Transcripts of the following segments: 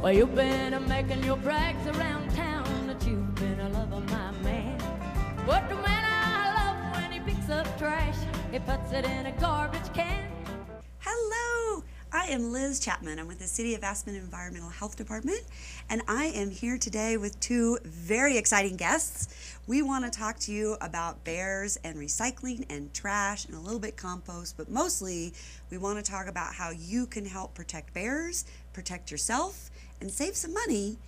Well, you've been making your brags around town that you've been a lover, my man. But the man I love, when he picks up trash, he puts it in a garbage can. Hello, I am Liz Chapman. I'm with the City of Aspen Environmental Health Department, and I am here today with two very exciting guests. We want to talk to you about bears and recycling and trash and a little bit compost, but mostly we want to talk about how you can help protect bears, protect yourself, and save some money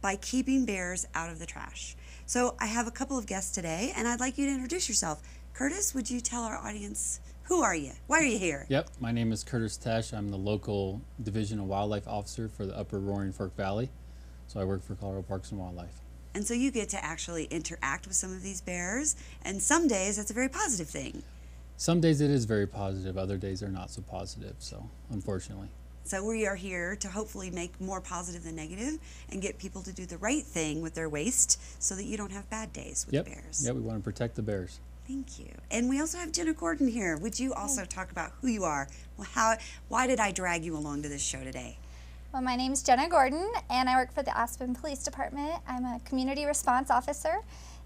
by keeping bears out of the trash. So I have a couple of guests today, and I'd like you to introduce yourself. Kurtis, would you tell our audience, who are you? Why are you here? Yep, my name is Kurtis Tesch. I'm the local Division of Wildlife Officer for the Upper Roaring Fork Valley. So I work for Colorado Parks and Wildlife. And so you get to actually interact with some of these bears, and some days that's a very positive thing. Some days it is very positive, other days are not so positive, so unfortunately. So we are here to hopefully make more positive than negative and get people to do the right thing with their waste so that you don't have bad days with the bears. Yeah, we want to protect the bears. Thank you. And we also have Ginna Gordon here. Would you also talk about who you are? Well, why did I drag you along to this show today? Well, my name's Ginna Gordon, and I work for the Aspen Police Department. I'm a community response officer,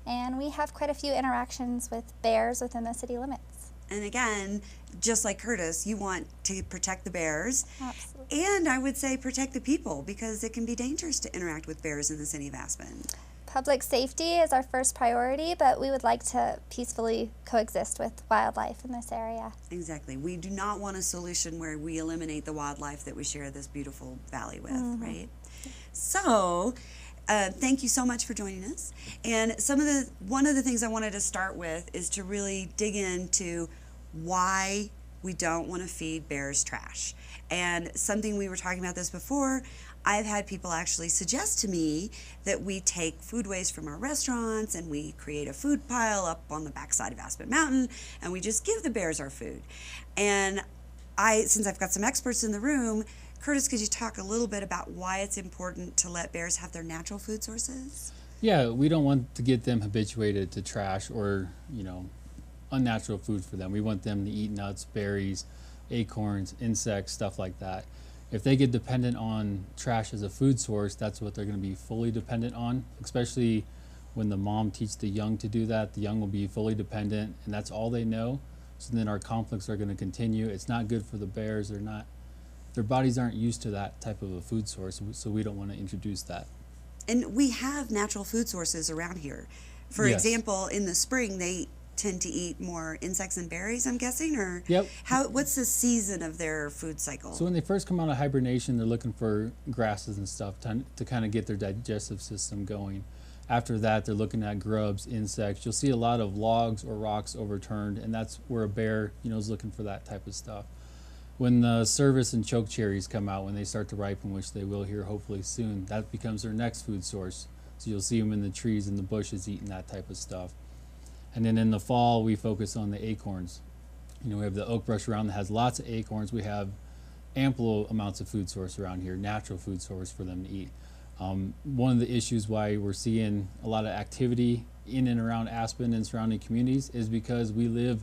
and we have quite a few interactions with bears within the city limits. And again, just like Kurtis, you want to protect the bears. Absolutely. And I would say protect the people, because it can be dangerous to interact with bears in the city of Aspen. Public safety is our first priority, but we would like to peacefully coexist with wildlife in this area. Exactly. We do not want a solution where we eliminate the wildlife that we share this beautiful valley with, right? So, thank you so much for joining us. And one of the things I wanted to start with is to really dig into why we don't want to feed bears trash. And something, we were talking about this before, I've had people actually suggest to me that we take food waste from our restaurants and we create a food pile up on the backside of Aspen Mountain and we just give the bears our food. And since I've got some experts in the room, Kurtis, could you talk a little bit about why it's important to let bears have their natural food sources? Yeah, we don't want to get them habituated to trash or, unnatural food for them. We want them to eat nuts, berries, acorns, insects, stuff like that. If they get dependent on trash as a food source, that's what they're going to be fully dependent on, especially when the mom teaches the young to do that. The young will be fully dependent, and that's all they know. So then our conflicts are going to continue. It's not good for the bears. Their bodies aren't used to that type of a food source, so we don't want to introduce that. And we have natural food sources around here. For example, in the spring, they tend to eat more insects and berries, I'm guessing, or yep. What's the season of their food cycle? So when they first come out of hibernation, they're looking for grasses and stuff to kind of get their digestive system going. After that, they're looking at grubs, insects. You'll see a lot of logs or rocks overturned, and that's where a bear, is looking for that type of stuff. When the service and choke cherries come out, when they start to ripen, which they will here hopefully soon, that becomes their next food source. So you'll see them in the trees and the bushes eating that type of stuff. And then in the fall, we focus on the acorns. We have the oak brush around that has lots of acorns. We have ample amounts of food source around here, natural food source for them to eat. One of the issues why we're seeing a lot of activity in and around Aspen and surrounding communities is because we live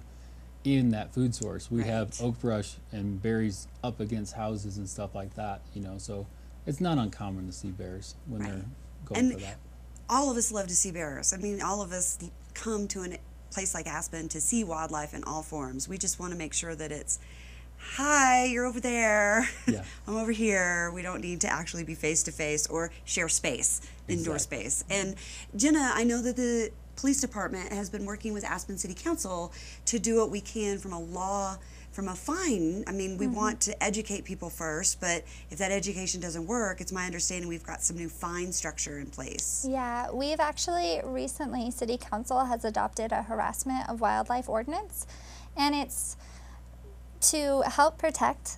in that food source. We have oak brush and berries up against houses and stuff like that, so it's not uncommon to see bears when they're going for that. All of us love to see bears. I mean, all of us come to a place like Aspen to see wildlife in all forms. We just want to make sure that it's, hi, you're over there, I'm over here. We don't need to actually be face-to-face or share space, indoor space. And Ginna, I know that the police department has been working with Aspen City Council to do what we can from a fine. I mean, we want to educate people first, but if that education doesn't work, it's my understanding we've got some new fine structure in place. Yeah, we've actually recently, City Council has adopted a harassment of wildlife ordinance, and it's to help protect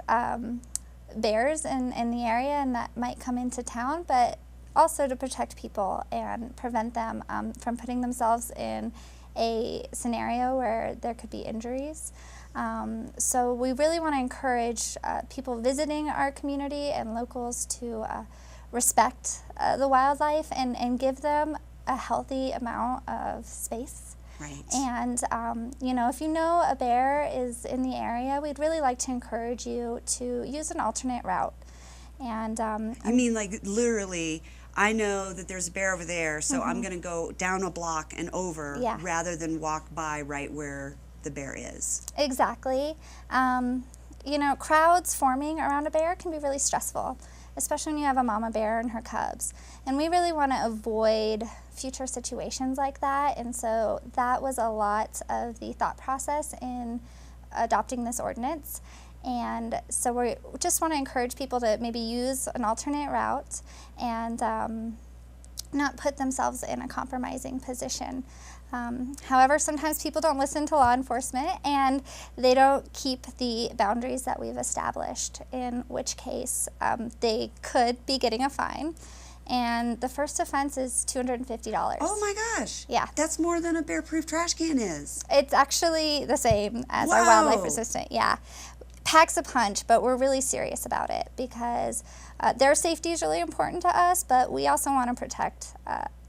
bears in the area and that might come into town, but also to protect people and prevent them from putting themselves in a scenario where there could be injuries. So we really want to encourage people visiting our community and locals to respect the wildlife and give them a healthy amount of space. Right. And, if you know a bear is in the area, we'd really like to encourage you to use an alternate route. And I mean, like literally, I know that there's a bear over there, so I'm going to go down a block and over Yeah. rather than walk by right where the bear is. Exactly. You know, crowds forming around a bear can be really stressful, especially when you have a mama bear and her cubs. And we really want to avoid future situations like that. And so that was a lot of the thought process in adopting this ordinance. And so we just want to encourage people to maybe use an alternate route and not put themselves in a compromising position. However, sometimes people don't listen to law enforcement and they don't keep the boundaries that we've established, in which case they could be getting a fine. And the first offense is $250. Oh my gosh. Yeah. That's more than a bear-proof trash can is. It's actually the same as our Wow. wildlife assistant. Yeah. Packs a punch, but we're really serious about it because their safety is really important to us, but we also want to protect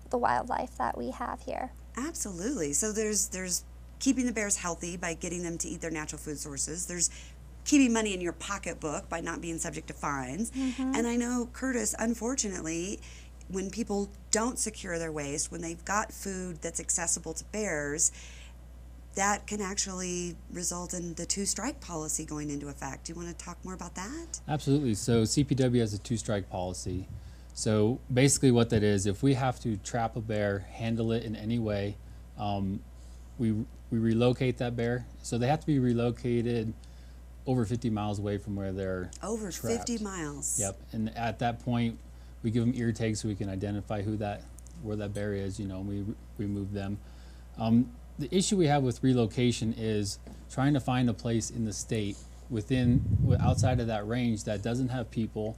the wildlife that we have here. Absolutely. So there's keeping the bears healthy by getting them to eat their natural food sources. There's keeping money in your pocketbook by not being subject to fines. And I know, Kurtis, unfortunately, when people don't secure their waste, when they've got food that's accessible to bears, that can actually result in the 2-strike policy going into effect. Do you want to talk more about that? Absolutely. So CPW has a 2-strike policy. So basically what that is, if we have to trap a bear, handle it in any way, we relocate that bear. So they have to be relocated over 50 miles away from where they're Over trapped. 50 miles. Yep. And at that point, we give them ear tags so we can identify where that bear is, you know, and we remove them. The issue we have with relocation is trying to find a place in the state outside of that range that doesn't have people,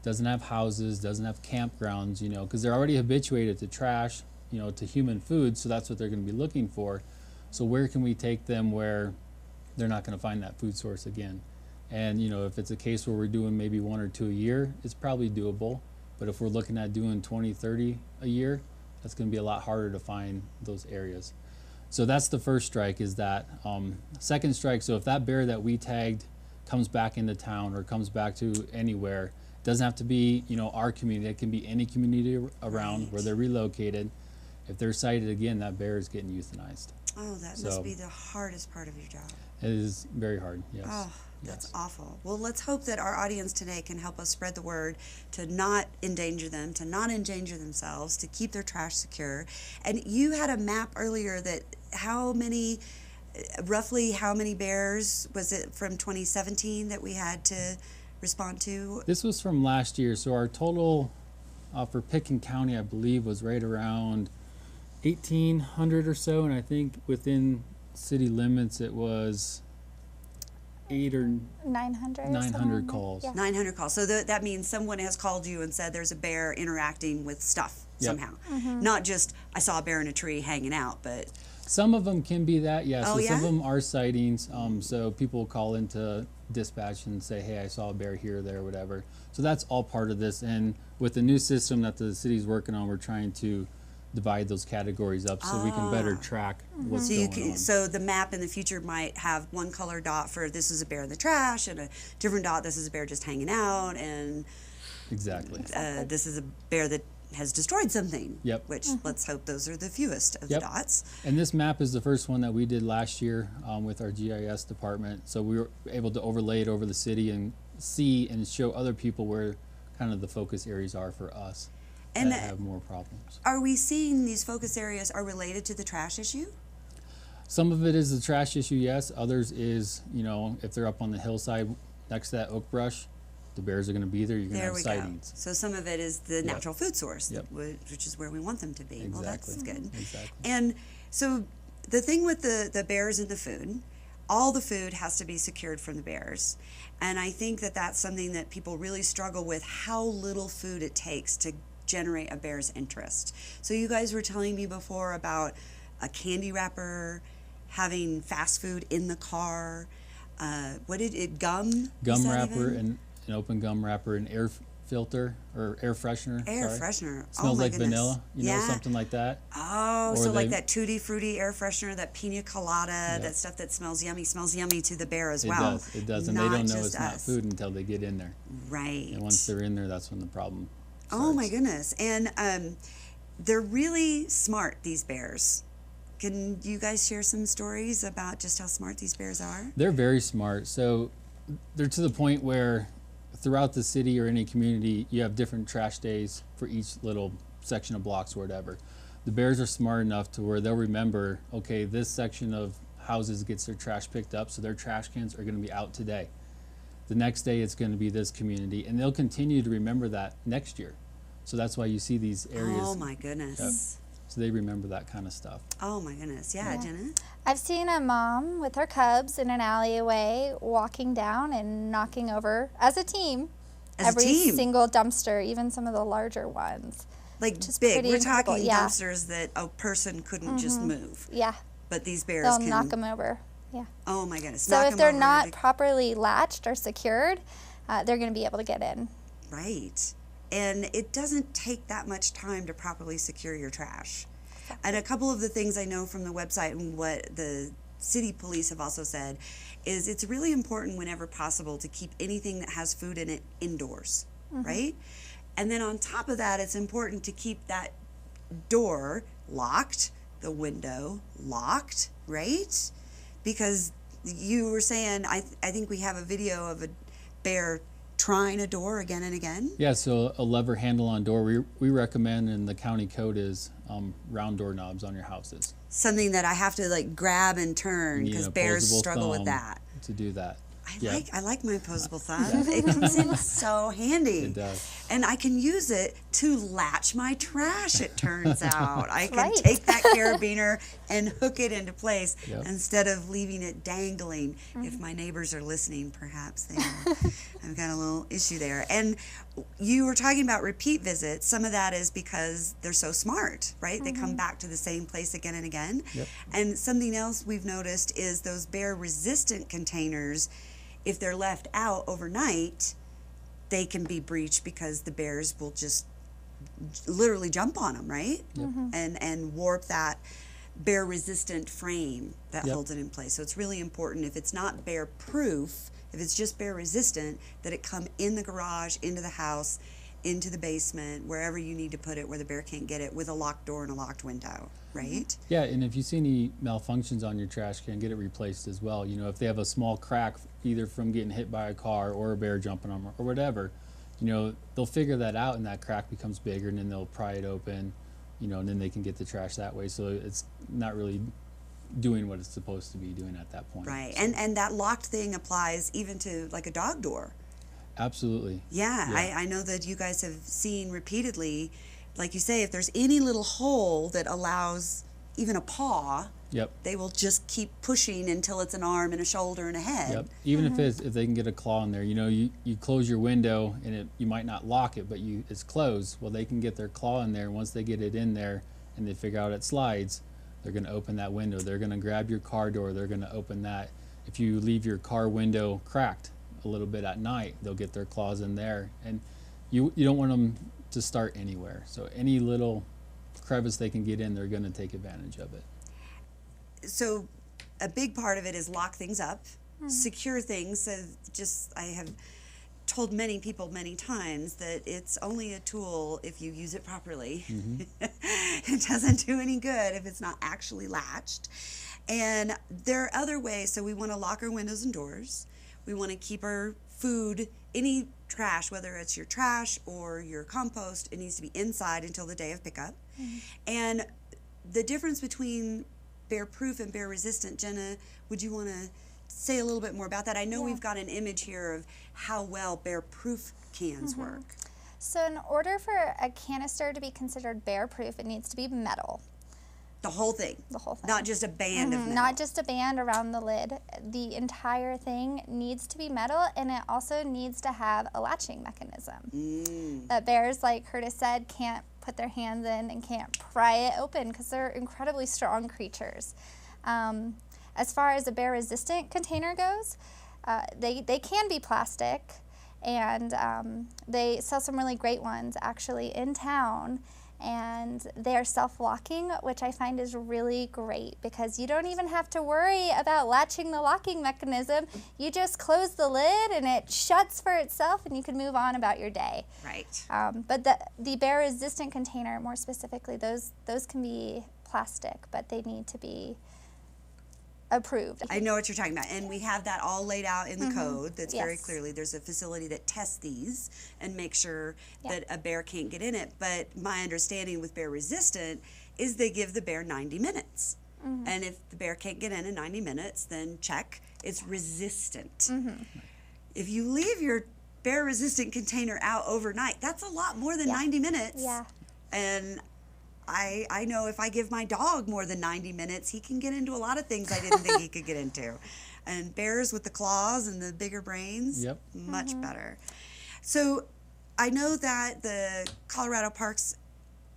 doesn't have houses, doesn't have campgrounds, you know, because they're already habituated to trash, you know, to human food, so that's what they're going to be looking for. So where can we take them where they're not going to find that food source again? And, you know, if it's a case where we're doing maybe 1 or 2 a year, it's probably doable. But if we're looking at doing 20, 30 a year, that's going to be a lot harder to find those areas. So that's the first strike, is that. Second strike, so if that bear that we tagged comes back into town or comes back to anywhere, it doesn't have to be, you know, our community. It can be any community around where they're relocated. If they're sighted again, that bear is getting euthanized. Oh, that must be the hardest part of your job. It is very hard, yes. Oh, that's Yes. awful. Well, let's hope that our audience today can help us spread the word to not endanger them, to not endanger themselves, to keep their trash secure. And you had a map earlier that roughly how many bears was it from 2017 that we had to respond to? This was from last year, so our total for Pickens County, I believe, was right around 1,800 or so, and I think within city limits it was 800 or 900. 900 calls. Yeah. 900 calls. So that means someone has called you and said there's a bear interacting with stuff Yep. somehow. Not just, I saw a bear in a tree hanging out, but Some of them can be that, yes. Oh, So some of yeah? them are sightings. So people call into dispatch and say, hey, I saw a bear here, there, whatever. So that's all part of this. And with the new system that the city's working on, we're trying to divide those categories up so we can better track what's going on. So the map in the future might have one color dot for this is a bear in the trash, and a different dot, this is a bear just hanging out, and Exactly. this is a bear that has destroyed something. Yep. Which let's hope those are the fewest of the Yep. dots. And this map is the first one that we did last year with our GIS department. So we were able to overlay it over the city and see and show other people where kind of the focus areas are for us And that have more problems. are we seeing these focus areas are related to the trash issue? Some of it is the trash issue, yes. Others is, you know, if they're up on the hillside next to that oak brush, the bears are going to be there. You're going to There have we sightings. go. So some of it is the natural food source, Yep. which is where we want them to be. Well, that's Exactly. good. Exactly. And so the thing with the bears and the food, all the food has to be secured from the bears. And I think that that's something that people really struggle with, how little food it takes to generate a bear's interest. So you guys were telling me before about a candy wrapper, having fast food in the car, gum? Gum is that wrapper even? and an open gum wrapper and air filter or air freshener. Air sorry. freshener. Smells my like goodness. vanilla, Yeah. something like that. Oh, Or so like they- that tutti frutti air freshener, that pina colada, that stuff that smells yummy to the bear as well. It does, and they Not don't know just it's not us. food until they get in there. Right. And once they're in there, that's when the problem starts. Oh my goodness. And they're really smart, these bears. Can you guys share some stories about just how smart these bears are? They're very smart. So they're to the point where throughout the city or any community, you have different trash days for each little section of blocks or whatever. The bears are smart enough to where they'll remember, okay, this section of houses gets their trash picked up, so their trash cans are going to be out today. The next day it's going to be this community, and they'll continue to remember that next year. So that's why you see these areas. Oh my goodness. So they remember that kind of stuff. Oh my goodness. Yeah, Ginna? I've seen a mom with her cubs in an alleyway walking down and knocking over, as a team, every single dumpster, even some of the larger ones. Like Just big. pretty We're incredible, talking yeah. dumpsters that a person couldn't just move. Yeah, But these bears they'll can. knock them over. Yeah. Oh my goodness. So knock if 'em they're over not to- properly latched or secured, they're going to be able to get in. Right. And it doesn't take that much time to properly secure your trash. And a couple of the things I know from the website and what the city police have also said is it's really important whenever possible to keep anything that has food in it indoors, right? And then on top of that, it's important to keep that door locked, the window locked, right? Because you were saying, I think we have a video of a bear trying a door again and again. Yeah, so a lever handle on door, we recommend, and the county code is round doorknobs on your houses. Something that I have to like grab and turn You need because an bears opposable struggle with thumb that. To do that. I like my opposable thumb. It comes in so handy. It does. And I can use it to latch my trash, it turns out. I can right. take that carabiner and hook it into place Yep. instead of leaving it dangling. If my neighbors are listening, perhaps they know. I've got a little issue there. And you were talking about repeat visits. Some of that is because they're so smart, right? They come back to the same place again and again. Yep. And something else we've noticed is those bear-resistant containers, if they're left out overnight, they can be breached because the bears will just literally jump on them, right? Yep. And warp that bear-resistant frame that Yep. holds it in place. So it's really important, if it's not bear-proof, if it's just bear-resistant, that it come in the garage, into the house, into the basement, wherever you need to put it where the bear can't get it, with a locked door and a locked window, right? Yeah, and if you see any malfunctions on your trash can, get it replaced as well. If they have a small crack, either from getting hit by a car or a bear jumping on them or whatever, they'll figure that out, and that crack becomes bigger, and then they'll pry it open, and then they can get the trash that way. So it's not really doing what it's supposed to be doing at that point. Right, So, and that locked thing applies even to like a dog door. absolutely. Yeah, Yeah. I know that you guys have seen repeatedly, like you say, if there's any little hole that allows even a paw, Yep. they will just keep pushing until it's an arm and a shoulder and a head. Yep. Even if they can get a claw in there, you close your window and you might not lock it, but it's closed. Well, they can get their claw in there, and once they get it in there and they figure out it slides, they're going to open that window. They're going to grab your car door. They're going to open that. If you leave your car window cracked a little bit at night, they'll get their claws in there, and you don't want them to start anywhere. So any little crevice they can get in, they're going to take advantage of it. So a big part of it is lock things up, secure things. So I have told many people many times that it's only a tool if you use it properly. It doesn't do any good if it's not actually latched. And there are other ways. So we want to lock our windows and doors. We want to keep our food, any trash, whether it's your trash or your compost, it needs to be inside until the day of pickup. And the difference between bear-proof and bear-resistant, Ginna, would you want to say a little bit more about that? I know we've got an image here of how well bear-proof cans work. So in order for a canister to be considered bear-proof, it needs to be metal. The whole thing. The whole thing. Not just a band of metal. Not just a band around the lid. The entire thing needs to be metal, and it also needs to have a latching mechanism. That bears, like Kurtis said, can't put their hands in and can't pry it open because they're incredibly strong creatures. As far as a bear-resistant container goes, they can be plastic, And they sell some really great ones actually in town. And they are self-locking, which I find is really great because you don't even have to worry about latching the locking mechanism. You just close the lid and it shuts for itself and you can move on about your day. Right. But the bear-resistant container, more specifically, those can be plastic, but they need to be approved. I know what you're talking about, and we have that all laid out in the code. That's very Yes. clearly. There's a facility that tests these and makes sure that a bear can't get in it. But my understanding with bear resistant is they give the bear 90 minutes, and if the bear can't get in 90 minutes, then check, it's resistant. If you leave your bear resistant container out overnight, that's a lot more than 90 minutes. Yeah. And I know if I give my dog more than 90 minutes, he can get into a lot of things I didn't think he could get into. And bears with the claws and the bigger brains, much better. So I know that the Colorado Parks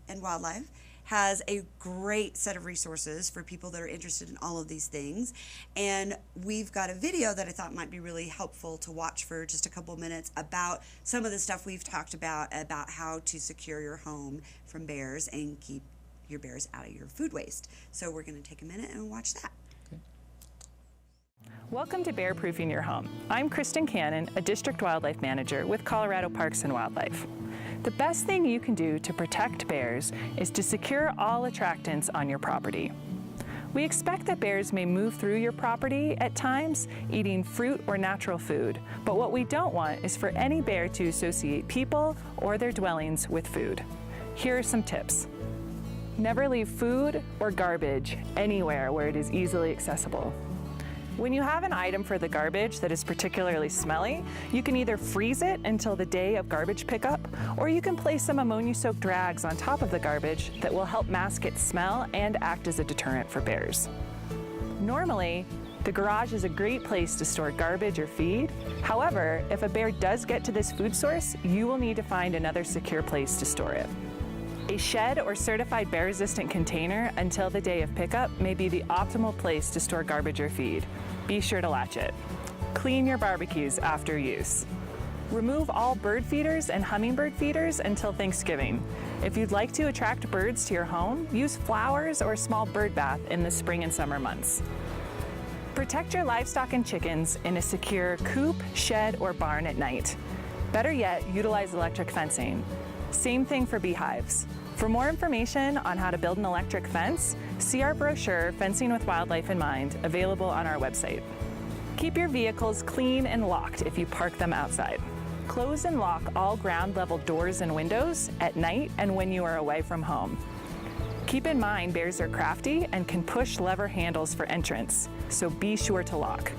and Wildlife has a great set of resources for people that are interested in all of these things. And we've got a video that I thought might be really helpful to watch for just a couple of minutes about some of the stuff we've talked about how to secure your home from bears and keep your bears out of your food waste. So we're going to take a minute and watch that. Welcome to Bear Proofing Your Home. I'm Kristen Cannon, a District Wildlife Manager with Colorado Parks and Wildlife. The best thing you can do to protect bears is to secure all attractants on your property. We expect that bears may move through your property at times, eating fruit or natural food, but what we don't want is for any bear to associate people or their dwellings with food. Here are some tips. Never leave food or garbage anywhere where it is easily accessible. When you have an item for the garbage that is particularly smelly, you can either freeze it until the day of garbage pickup, or you can place some ammonia-soaked rags on top of the garbage that will help mask its smell and act as a deterrent for bears. Normally, the garage is a great place to store garbage or feed. However, if a bear does get to this food source, you will need to find another secure place to store it. A shed or certified bear-resistant container until the day of pickup may be the optimal place to store garbage or feed. Be sure to latch it. Clean your barbecues after use. Remove all bird feeders and hummingbird feeders until Thanksgiving. If you'd like to attract birds to your home, use flowers or a small bird bath in the spring and summer months. Protect your livestock and chickens in a secure coop, shed, or barn at night. Better yet, utilize electric fencing. Same thing for beehives. For more information on how to build an electric fence, see our brochure, Fencing with Wildlife in Mind, available on our website. Keep your vehicles clean and locked if you park them outside. Close and lock all ground level doors and windows at night and when you are away from home. Keep in mind bears are crafty and can push lever handles for entrance, so be sure to lock.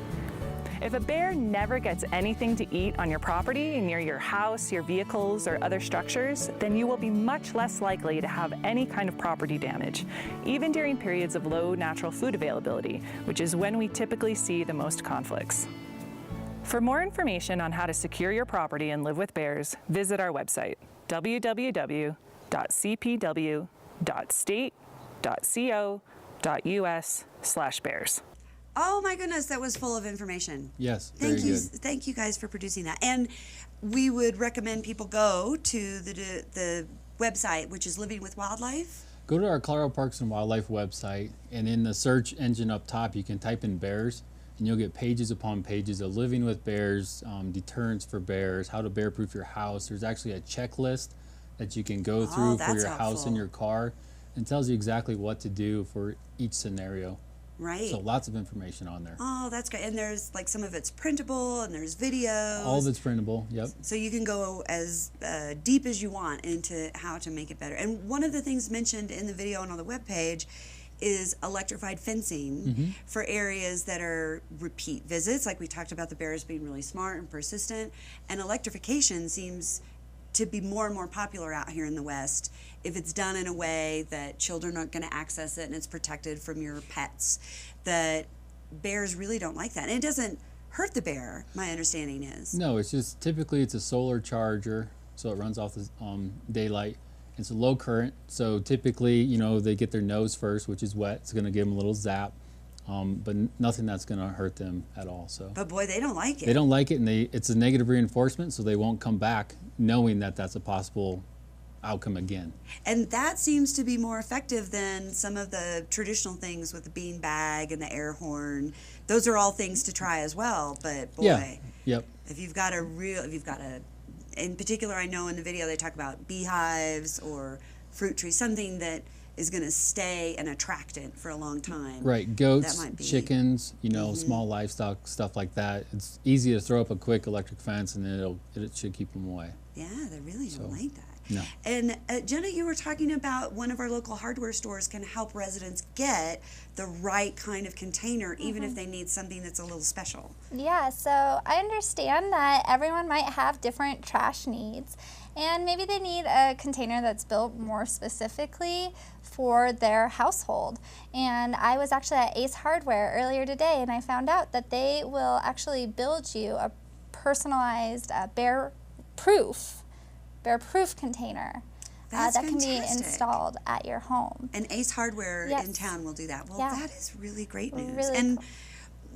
If a bear never gets anything to eat on your property, near your house, your vehicles, or other structures, then you will be much less likely to have any kind of property damage, even during periods of low natural food availability, which is when we typically see the most conflicts. For more information on how to secure your property and live with bears, visit our website, www.cpw.state.co.us/bears. Oh my goodness, that was full of information. Yes, very Thank you, good. thank you guys for producing that. And we would recommend people go to the website, which is Living with Wildlife. Go to our Colorado Parks and Wildlife website, and in the search engine up top, you can type in bears, and you'll get pages upon pages of living with bears, deterrents for bears, how to bear-proof your house. There's actually a checklist that you can go through for that's your house helpful. and your car, and tells you exactly what to do for each scenario. Right. So lots of information on there. Oh, that's great. And there's like some of it's printable and there's videos. All of it's printable, yep. So you can go as deep as you want into how to make it better. And one of the things mentioned in the video and on the webpage is electrified fencing for areas that are repeat visits, like we talked about the bears being really smart and persistent. And electrification seems to be more and more popular out here in the West if it's done in a way that children aren't going to access it and it's protected from your pets. That bears really don't like that. And it doesn't hurt the bear, my understanding is. No, it's just typically it's a solar charger, so it runs off the daylight. It's a low current, so typically, you know, they get their nose first, which is wet. It's going to give them a little zap. but nothing that's going to hurt them at all. So, But boy, they don't like it. they don't like it, and it's a negative reinforcement, so they won't come back knowing that that's a possible outcome again. And that seems to be more effective than some of the traditional things with the bean bag and the air horn. Those are all things to try as well. But boy, Yeah. Yep. if you've got in particular, I know in the video they talk about beehives or fruit trees, something that is going to stay an attractant for a long time. Right. Goats, That might be- chickens, small livestock, stuff like that. It's easy to throw up a quick electric fence, and it should keep them away. Yeah, they really don't like that. No. And Ginna, you were talking about one of our local hardware stores can help residents get the right kind of container, even if they need something that's a little special. Yeah, so I understand that everyone might have different trash needs, and maybe they need a container that's built more specifically for their household. And I was actually at Ace Hardware earlier today, and I found out that they will actually build you a personalized bear-proof container That's that can be fantastic. installed at your home. And Ace Hardware Yes. in town will do that. Well, Yeah. that is really great news. Really and cool.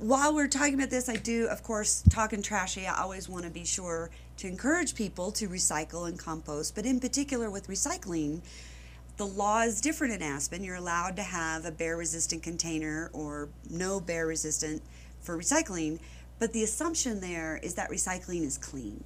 while we're talking about this, I do, of course, talking Trashy, I always want to be sure to encourage people to recycle and compost. But in particular with recycling, the law is different in Aspen. You're allowed to have a bear-resistant container or no bear-resistant for recycling. But the assumption there is that recycling is clean.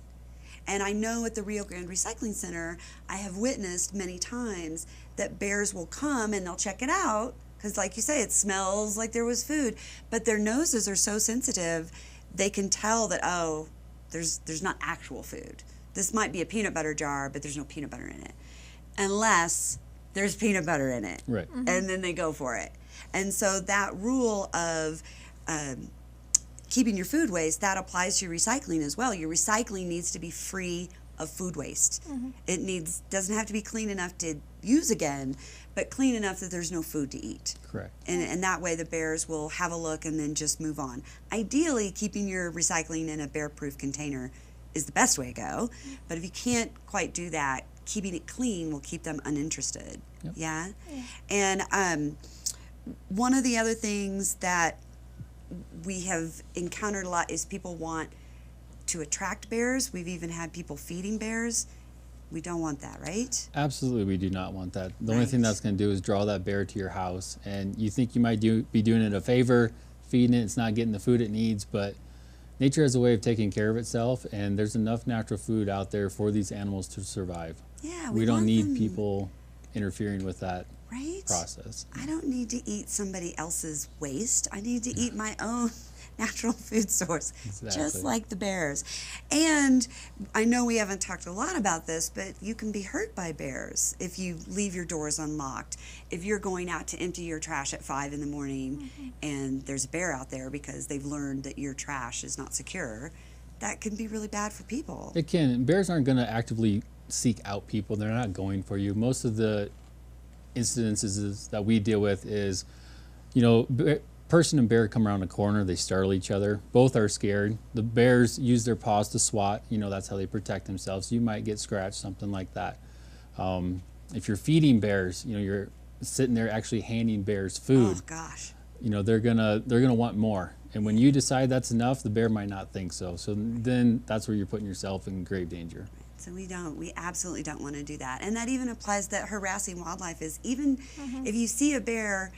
And I know at the Rio Grande Recycling Center, I have witnessed many times that bears will come and they'll check it out because, like you say, it smells like there was food. But their noses are so sensitive, they can tell that, oh, there's not actual food. This might be a peanut butter jar, but there's no peanut butter in it. Unless there's peanut butter in it. Right. And then they go for it. And so that rule of keeping your food waste, that applies to your recycling as well. Your recycling needs to be free of food waste. It doesn't have to be clean enough to use again, but clean enough that there's no food to eat. Correct. And that way the bears will have a look and then just move on. Ideally, keeping your recycling in a bear-proof container is the best way to go. But if you can't quite do that, keeping it clean will keep them uninterested. Yep. Yeah? And one of the other things that we have encountered a lot is people want to attract bears. We've even had people feeding bears. We don't want that, right? Absolutely, we do not want that. The only thing Right. that's going to do is draw that bear to your house, and you think you might be doing it a favor, feeding it. It's not getting the food it needs, but nature has a way of taking care of itself, and there's enough natural food out there for these animals to survive. Yeah, We don't want need them, people interfering with that right? process. I don't need to eat somebody else's waste. I need to eat my own natural food source, just Exactly. like the bears. And I know we haven't talked a lot about this, but you can be hurt by bears if you leave your doors unlocked. If you're going out to empty your trash at 5 in the morning and there's a bear out there because they've learned that your trash is not secure, that can be really bad for people. It can. Bears aren't going to actively seek out people. They're not going for you. Most of the incidences that we deal with is, person and bear come around a corner, they startle each other. Both are scared. The bears use their paws to swat. That's how they protect themselves. You might get scratched, something like that. If you're feeding bears, you're sitting there actually handing bears food. Oh gosh. They're gonna want more. And when you decide that's enough, the bear might not think so. So then that's where you're putting yourself in grave danger. So we absolutely don't want to do that. And that even applies that harassing wildlife is even if you see a bear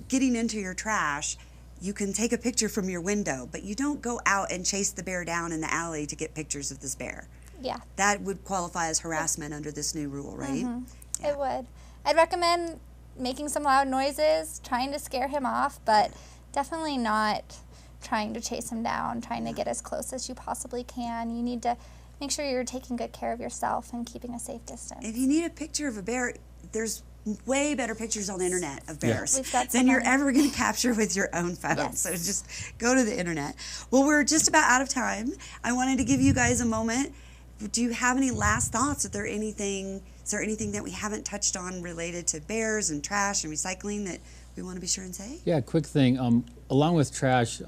getting into your trash, you can take a picture from your window, but you don't go out and chase the bear down in the alley to get pictures of this bear. Yeah, That would qualify as harassment under this new rule, right? Yeah. it would. I'd recommend making some loud noises, trying to scare him off, but definitely not trying to chase him down, trying to get as close as you possibly can. You need to make sure you're taking good care of yourself and keeping a safe distance. If you need a picture of a bear, there's way better pictures on the internet of Yeah. bears We've got than some you're on- ever going to capture with your own phone. Yes. So just go to the internet. Well, we're just about out of time. I wanted to give you guys a moment. Do you have any last thoughts? Is there anything that we haven't touched on related to bears and trash and recycling that we want to be sure and say? Yeah, quick thing. Along with trash,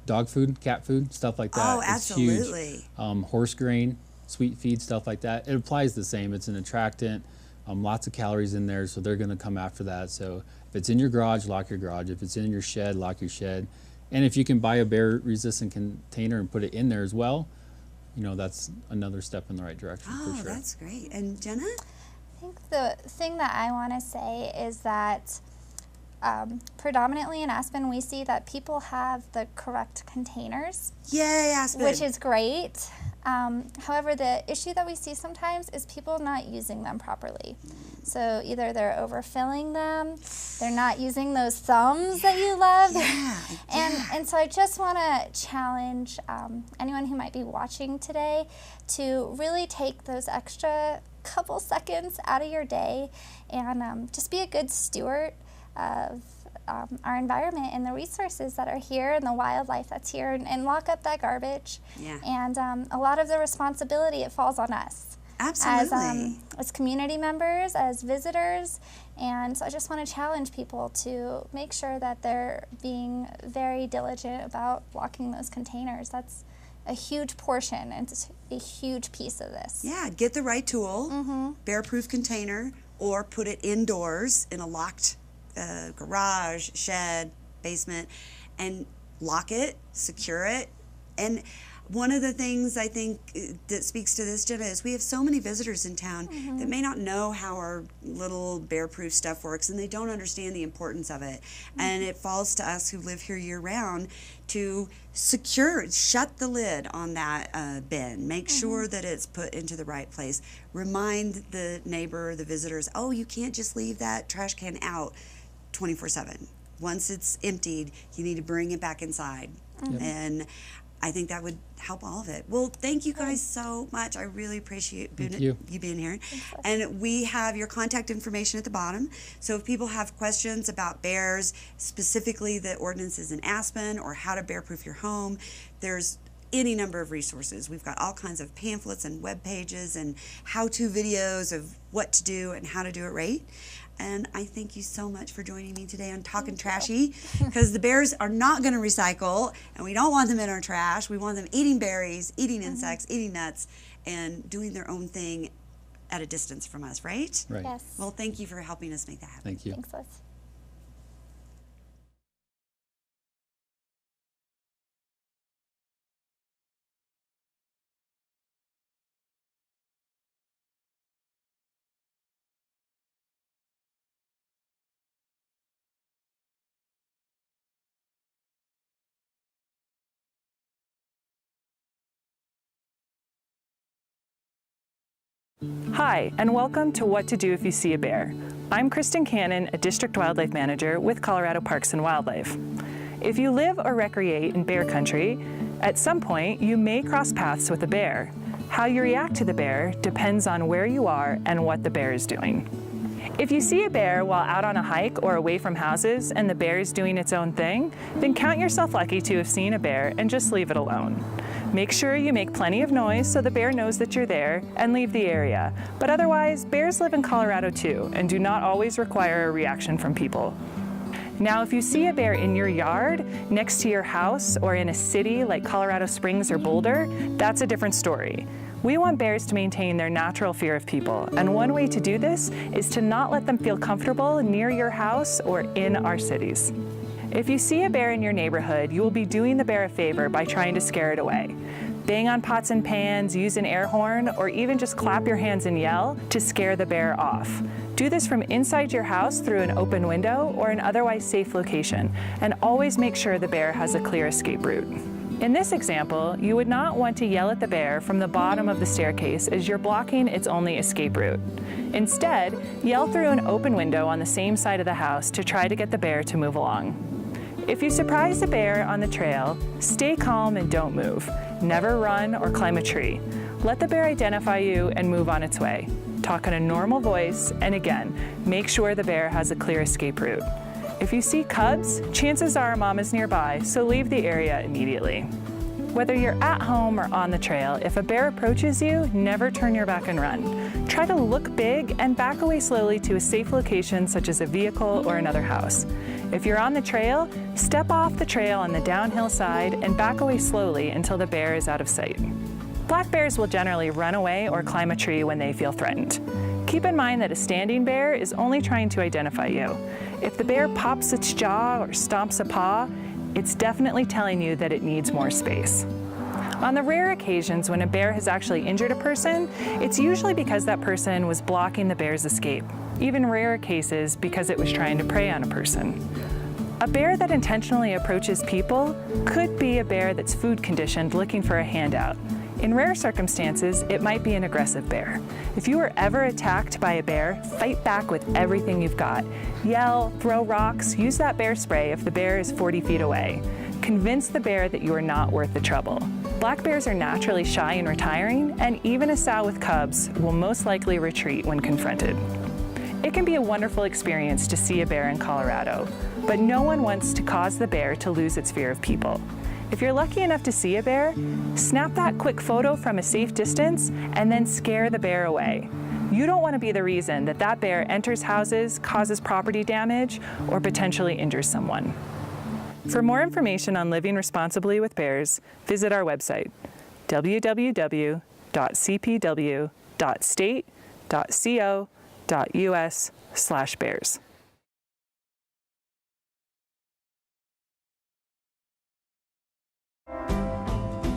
dog food, cat food, stuff like that. Oh, It's huge. absolutely. Horse grain, sweet feed, stuff like that. It applies the same. It's an attractant. lots of calories in there, so they're going to come after that. So if it's in your garage, lock your garage. If it's in your shed, lock your shed. And if you can buy a bear-resistant container and put it in there as well, that's another step in the right direction for sure. That's great. And Ginna? I think the thing that I want to say is that predominantly in Aspen, we see that people have the correct containers. Yay, Aspen! Which is great. However, the issue that we see sometimes is people not using them properly. So either they're overfilling them, they're not using those thumbs that you love. And so I just want to challenge anyone who might be watching today to really take those extra couple seconds out of your day and just be a good steward of our environment and the resources that are here and the wildlife that's here, and lock up that garbage. And a lot of the responsibility, it falls on us. Absolutely. As community members, as visitors, and so I just want to challenge people to make sure that they're being very diligent about locking those containers. That's a huge portion, and it's a huge piece of this. Yeah, get the right tool, bear-proof container, or put it indoors in a locked garage, shed, basement, and lock it, secure it. And one of the things I think that speaks to this, Ginna, is we have so many visitors in town that may not know how our little bear-proof stuff works, and they don't understand the importance of it. And it falls to us who live here year-round to shut the lid on that bin. Make sure that it's put into the right place. Remind the neighbor, the visitors, oh, you can't just leave that trash can out 24/7. Once it's emptied, you need to bring it back inside. And I think that would help all of it. Well, thank you guys so much. I really appreciate you being here. And we have your contact information at the bottom. So if people have questions about bears, specifically the ordinances in Aspen or how to bear-proof your home, there's any number of resources. We've got all kinds of pamphlets and web pages and how-to videos of what to do and how to do it right. And I thank you so much for joining me today on Talking Trashy, because the bears are not going to recycle, and we don't want them in our trash. We want them eating berries, eating insects, eating nuts, and doing their own thing at a distance from us, right? Right. Yes. Well, thank you for helping us make that happen. Thank you. Thanks, Liz. Hi, and welcome to What to Do If You See a Bear. I'm Kristen Cannon, a District Wildlife Manager with Colorado Parks and Wildlife. If you live or recreate in bear country, at some point you may cross paths with a bear. How you react to the bear depends on where you are and what the bear is doing. If you see a bear while out on a hike or away from houses and the bear is doing its own thing, then count yourself lucky to have seen a bear and just leave it alone. Make sure you make plenty of noise so the bear knows that you're there and leave the area. But otherwise, bears live in Colorado too and do not always require a reaction from people. Now, if you see a bear in your yard, next to your house, or in a city like Colorado Springs or Boulder, that's a different story. We want bears to maintain their natural fear of people, and one way to do this is to not let them feel comfortable near your house or in our cities. If you see a bear in your neighborhood, you will be doing the bear a favor by trying to scare it away. Bang on pots and pans, use an air horn, or even just clap your hands and yell to scare the bear off. Do this from inside your house through an open window or an otherwise safe location, and always make sure the bear has a clear escape route. In this example, you would not want to yell at the bear from the bottom of the staircase as you're blocking its only escape route. Instead, yell through an open window on the same side of the house to try to get the bear to move along. If you surprise the bear on the trail, stay calm and don't move. Never run or climb a tree. Let the bear identify you and move on its way. Talk in a normal voice, and again, make sure the bear has a clear escape route. If you see cubs, chances are mom is nearby, so leave the area immediately. Whether you're at home or on the trail, if a bear approaches you, never turn your back and run. Try to look big and back away slowly to a safe location such as a vehicle or another house. If you're on the trail, step off the trail on the downhill side and back away slowly until the bear is out of sight. Black bears will generally run away or climb a tree when they feel threatened. Keep in mind that a standing bear is only trying to identify you. If the bear pops its jaw or stomps a paw, it's definitely telling you that it needs more space. On the rare occasions when a bear has actually injured a person, it's usually because that person was blocking the bear's escape. Even rarer cases because it was trying to prey on a person. A bear that intentionally approaches people could be a bear that's food conditioned looking for a handout. In rare circumstances, it might be an aggressive bear. If you are ever attacked by a bear, fight back with everything you've got. Yell, throw rocks, use that bear spray if the bear is 40 feet away. Convince the bear that you are not worth the trouble. Black bears are naturally shy and retiring, and even a sow with cubs will most likely retreat when confronted. It can be a wonderful experience to see a bear in Colorado, but no one wants to cause the bear to lose its fear of people. If you're lucky enough to see a bear, snap that quick photo from a safe distance and then scare the bear away. You don't want to be the reason that that bear enters houses, causes property damage, or potentially injures someone. For more information on living responsibly with bears, visit our website, www.cpw.state.co.us/bears.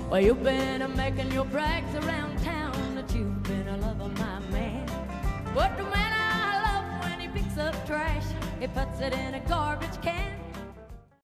Well, you've been a-making your brags around town that you've been a lover, my man. But the man I love, when he picks up trash, he puts it in a garbage